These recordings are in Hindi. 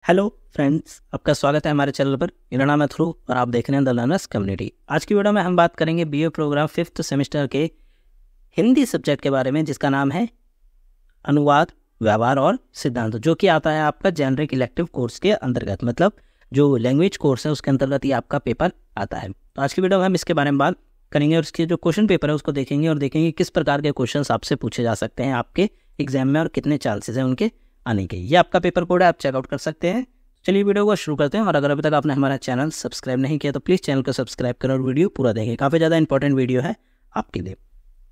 हेलो फ्रेंड्स, आपका स्वागत है हमारे चैनल पर। मेरा नाम है ध्रुव और आप देख रहे हैं द लर्नर्स कम्युनिटी। आज की वीडियो में हम बात करेंगे बीए प्रोग्राम 5th सेमेस्टर के हिंदी सब्जेक्ट के बारे में, जिसका नाम है अनुवाद, व्यवहार और सिद्धांत, जो कि आता है आपका जेनरिक इलेक्टिव कोर्स के अंतर्गत। मतलब जो लैंग्वेज कोर्स है उसके अंतर्गत ये आपका पेपर आता है। तो आज की वीडियो में हम इसके बारे में बात करेंगे और इसके जो क्वेश्चन पेपर है उसको देखेंगे और देखेंगे किस प्रकार के क्वेश्चन आपसे पूछे जा सकते हैं आपके एग्जाम में और कितने चांसेस हैं उनके आने के। ये आपका पेपर कोड है, आप चेकआउट कर सकते हैं। चलिए वीडियो को शुरू करते हैं। और अगर अभी तक आपने हमारा चैनल सब्सक्राइब नहीं किया तो प्लीज़ चैनल को सब्सक्राइब करें और वीडियो पूरा देखें। काफ़ी ज़्यादा इंपॉर्टेंट वीडियो है आपके लिए।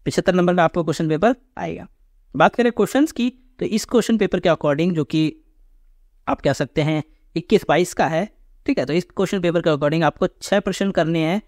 75 नंबर का आपको क्वेश्चन पेपर आएगा। बात करें क्वेश्चंस की, तो इस क्वेश्चन पेपर के अकॉर्डिंग, जो कि आप कह सकते हैं 21-22 का है, ठीक है, तो इस क्वेश्चन पेपर के अकॉर्डिंग आपको 6 प्रश्न करने हैं।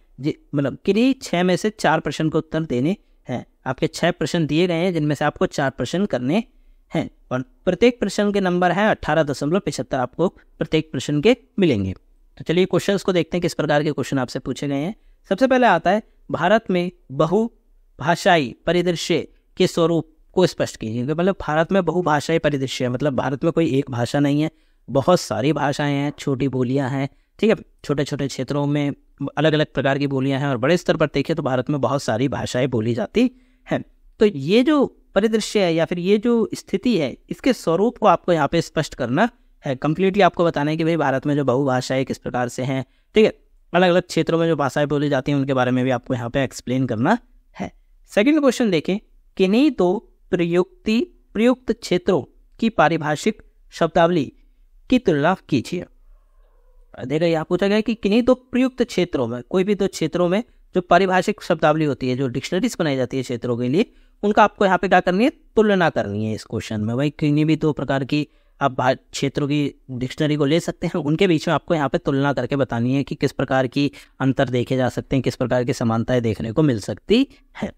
मतलब किन्हीं 6 में से 4 प्रश्न को उत्तर देने हैं। आपके 6 प्रश्न दिए गए हैं जिनमें से आपको 4 प्रश्न करने हैं और प्रत्येक प्रश्न के नंबर है 18.75 आपको प्रत्येक प्रश्न के मिलेंगे। तो चलिए क्वेश्चंस को देखते हैं किस प्रकार के क्वेश्चन आपसे पूछे गए हैं। सबसे पहले आता है, भारत में बहुभाषाई परिदृश्य के स्वरूप को स्पष्ट कीजिए। मतलब भारत में बहुभाषाई परिदृश्य है, मतलब भारत में कोई एक भाषा नहीं है, बहुत सारी भाषाएं हैं, छोटी बोलियां हैं, ठीक है। छोटे छोटे क्षेत्रों में अलग अलग प्रकार की बोलियां हैं और बड़े स्तर पर देखें तो भारत में बहुत सारी भाषाएं बोली जाती हैं। तो ये जो परिदृश्य है या फिर ये जो स्थिति है, इसके स्वरूप को आपको यहाँ पे स्पष्ट करना है। कंप्लीटली आपको बताना है कि भाई भारत में जो बहुभाषाएं किस प्रकार से हैं, ठीक है। अलग अलग क्षेत्रों में जो भाषाएं बोली जाती हैं उनके बारे में भी आपको यहाँ पे एक्सप्लेन करना है। सेकंड क्वेश्चन देखें, किन्हीं दो प्रयुक्त क्षेत्रों की पारिभाषिक शब्दावली की तुलना कीजिए। देखो यहाँ पूछा गया कि किन्हीं दो प्रयुक्त क्षेत्रों में, कोई भी दो क्षेत्रों में जो पारिभाषिक शब्दावली होती है, जो डिक्शनरीज बनाई जाती है क्षेत्रों के लिए, उनका आपको यहाँ पे क्या करनी है, तुलना करनी है। इस क्वेश्चन में भाई किन्हीं भी दो प्रकार की आप क्षेत्रों की डिक्शनरी को ले सकते हैं, उनके बीच में आपको यहाँ पे तुलना करके बतानी है कि किस प्रकार की अंतर देखे जा सकते हैं, किस प्रकार की समानताएं देखने को मिल सकती है।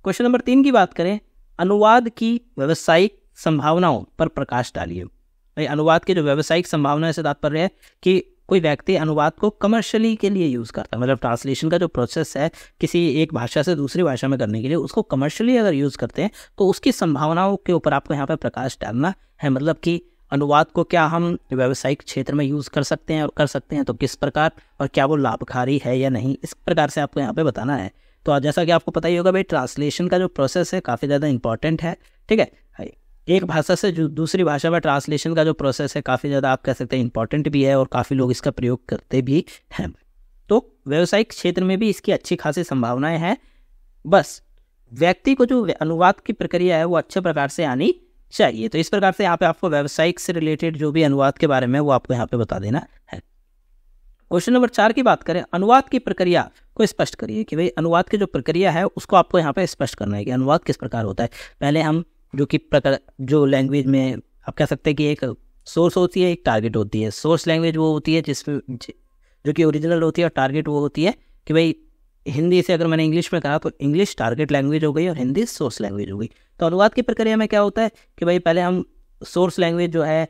क्वेश्चन नंबर 3 की बात करें, अनुवाद की व्यावसायिक संभावनाओं पर प्रकाश डालिए। भाई अनुवाद की जो व्यावसायिक संभावना से तात्पर्य है कि कोई व्यक्ति अनुवाद को कमर्शियली के लिए यूज़ करता है। मतलब ट्रांसलेशन का जो प्रोसेस है किसी एक भाषा से दूसरी भाषा में करने के लिए, उसको कमर्शियली अगर यूज़ करते हैं तो उसकी संभावनाओं के ऊपर आपको यहाँ पर प्रकाश डालना है। मतलब कि अनुवाद को क्या हम व्यावसायिक क्षेत्र में यूज़ कर सकते हैं और कर सकते हैं तो किस प्रकार, और क्या वो लाभकारी है या नहीं, इस प्रकार से आपको यहाँ पर बताना है। तो जैसा कि आपको पता ही होगा भाई, ट्रांसलेशन का जो प्रोसेस है काफ़ी ज़्यादा इंपॉर्टेंट है, ठीक है। एक भाषा से जो दूसरी भाषा में ट्रांसलेशन का जो प्रोसेस है काफ़ी ज़्यादा आप कह सकते हैं इंपॉर्टेंट भी है और काफ़ी लोग इसका प्रयोग करते भी हैं। तो व्यावसायिक क्षेत्र में भी इसकी अच्छी खासी संभावनाएं हैं। बस व्यक्ति को जो अनुवाद की प्रक्रिया है वो अच्छे प्रकार से आनी चाहिए। तो इस प्रकार से यहाँ पे आपको व्यावसायिक से रिलेटेड जो भी अनुवाद के बारे में वो आपको यहाँ पे बता देना है। क्वेश्चन नंबर 4 की बात करें, अनुवाद की प्रक्रिया को स्पष्ट करिए। कि भाई अनुवाद की जो प्रक्रिया है उसको आपको यहाँ पे स्पष्ट करना है कि अनुवाद किस प्रकार होता है। पहले हम जो लैंग्वेज में आप कह सकते हैं कि एक सोर्स होती है, एक टारगेट होती है। सोर्स लैंग्वेज वो होती है जिसमें जो कि ओरिजिनल होती है, और टारगेट वो होती है कि भाई हिंदी से अगर मैंने इंग्लिश में कहा तो इंग्लिश टारगेट लैंग्वेज हो गई और हिंदी सोर्स लैंग्वेज हो गई। तो अनुवाद की प्रक्रिया में क्या होता है कि भाई पहले हम सोर्स लैंग्वेज जो है,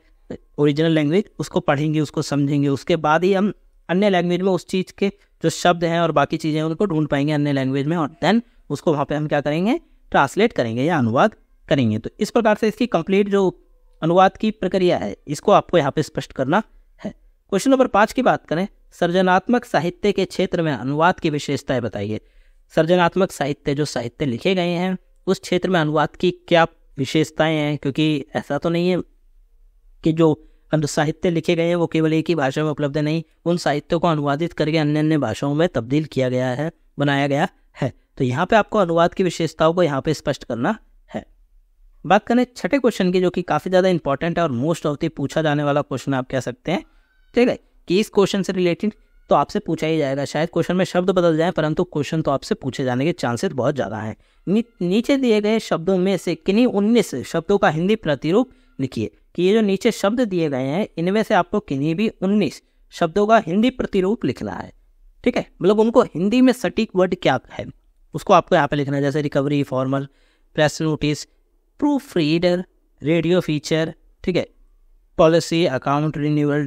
ओरिजिनल लैंग्वेज, उसको पढ़ेंगे, उसको समझेंगे, उसके बाद ही हम अन्य लैंग्वेज में उस चीज़ के जो शब्द हैं और बाकी चीज़ें उनको ढूंढ पाएंगे अन्य लैंग्वेज में, और देन उसको वहाँ पे हम क्या करेंगे, ट्रांसलेट करेंगे या अनुवाद करेंगे। तो इस प्रकार से इसकी कंप्लीट जो अनुवाद की प्रक्रिया है इसको आपको यहाँ पे स्पष्ट करना है। क्वेश्चन नंबर 5 की बात करें, सृजनात्मक साहित्य के क्षेत्र में अनुवाद की विशेषताएं बताइए। सृजनात्मक साहित्य, जो साहित्य लिखे गए हैं उस क्षेत्र में अनुवाद की क्या विशेषताएं हैं, क्योंकि ऐसा तो नहीं है कि जो साहित्य लिखे गए हैं वो केवल एक ही भाषा में उपलब्ध है। नहीं, उन साहित्यों को अनुवादित करके अन्य अन्य भाषाओं में तब्दील किया गया है, बनाया गया है। तो यहाँ पे आपको अनुवाद की विशेषताओं को यहाँ पे स्पष्ट करना है। बात करें छठे क्वेश्चन की, जो कि काफ़ी ज़्यादा इंपॉर्टेंट है और मोस्ट ऑफ द पूछा जाने वाला क्वेश्चन आप कह सकते हैं, ठीक है, कि इस क्वेश्चन से रिलेटेड तो आपसे पूछा ही जाएगा। शायद क्वेश्चन में शब्द बदल जाए परंतु क्वेश्चन तो आपसे पूछे जाने के चांसेस बहुत ज़्यादा हैं। नीचे दिए गए शब्दों में से किन्हीं 19 शब्दों का हिंदी प्रतिरूप लिखिए। कि ये जो नीचे शब्द दिए गए हैं इनमें से आपको किन्हीं भी 19 शब्दों का हिंदी प्रतिरूप लिखना है, ठीक है। मतलब उनको हिंदी में सटीक वर्ड क्या है उसको आपको यहाँ पे लिखना है। जैसे recovery, formal, press notice, proof reader, radio feature, ठीक है, पॉलिसी, अकाउंट, रिन्यूअल,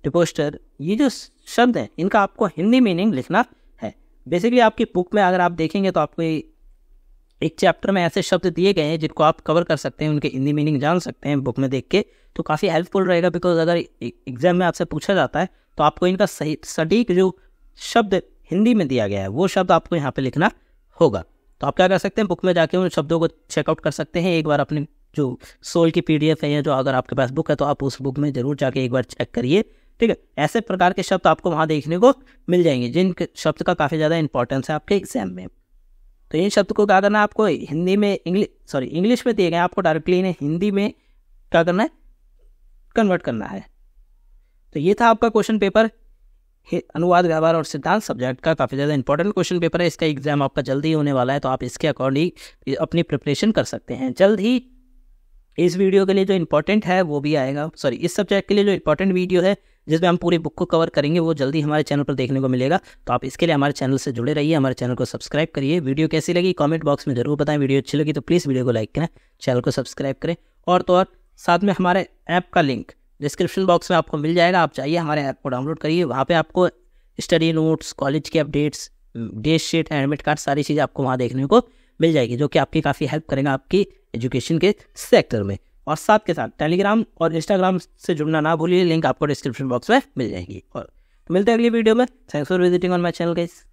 डिपोस्टर, ये जो शब्द हैं इनका आपको हिंदी मीनिंग लिखना है। बेसिकली आपकी बुक में अगर आप देखेंगे तो आपको एक चैप्टर में ऐसे शब्द दिए गए हैं जिनको आप कवर कर सकते हैं, उनके हिंदी मीनिंग जान सकते हैं बुक में देख के, तो काफ़ी हेल्पफुल रहेगा। बिकॉज अगर एग्जाम में आपसे पूछा जाता है तो आपको इनका सही सटीक जो शब्द हिंदी में दिया गया है वो शब्द आपको यहाँ पे लिखना होगा। तो आप क्या कर सकते हैं, बुक में जाके उन शब्दों को चेकआउट कर सकते हैं। एक बार अपने जो सोल की PDF है या जो अगर आपके पास बुक है तो आप उस बुक में ज़रूर जाके एक बार चेक करिए, ठीक है। ऐसे प्रकार के शब्द आपको वहाँ देखने को मिल जाएंगे जिन शब्द का काफ़ी ज़्यादा इंपॉर्टेंस है आपके एग्जाम में। तो इन शब्द को क्या करना है, आपको हिंदी में इंग्लिश में दिए गए, आपको डायरेक्टली इन्हें हिंदी में क्या करना है, कन्वर्ट करना है। तो ये था आपका क्वेश्चन पेपर, अनुवाद व्यवहार और सिद्धांत सब्जेक्ट का काफ़ी ज़्यादा इंपॉर्टेंट क्वेश्चन पेपर है। इसका एग्जाम आपका जल्दी होने वाला है, तो आप इसके अकॉर्डिंग अपनी प्रिपरेशन कर सकते हैं। जल्द ही इस वीडियो के लिए जो इंपॉर्टेंट है वो भी आएगा, इस सब्जेक्ट के लिए जो इंपॉर्टेंट वीडियो है जिसमें हम पूरी बुक को कवर करेंगे वो जल्दी हमारे चैनल पर देखने को मिलेगा। तो आप इसके लिए हमारे चैनल से जुड़े रहिए, हमारे चैनल को सब्सक्राइब करिए। वीडियो कैसी लगी कमेंट बॉक्स में जरूर बताएं। वीडियो अच्छी लगी तो प्लीज़ वीडियो को लाइक करें, चैनल को सब्सक्राइब करें, और तो और साथ में हमारे ऐप का लिंक डिस्क्रिप्शन बॉक्स में आपको मिल जाएगा। आप चाहिए हमारे ऐप को डाउनलोड करिए, वहाँ पर आपको स्टडी नोट्स, कॉलेज के updates, date sheet, admit card, सारी चीज़ें आपको वहाँ देखने को मिल जाएगी, जो कि आपकी काफ़ी हेल्प करेगा आपकी एजुकेशन के सेक्टर में। और साथ के साथ टेलीग्राम और इंस्टाग्राम से जुड़ना ना भूलिए, लिंक आपको डिस्क्रिप्शन बॉक्स में मिल जाएगी। और मिलते हैं अगली वीडियो में। Thanks for visiting on my channel guys.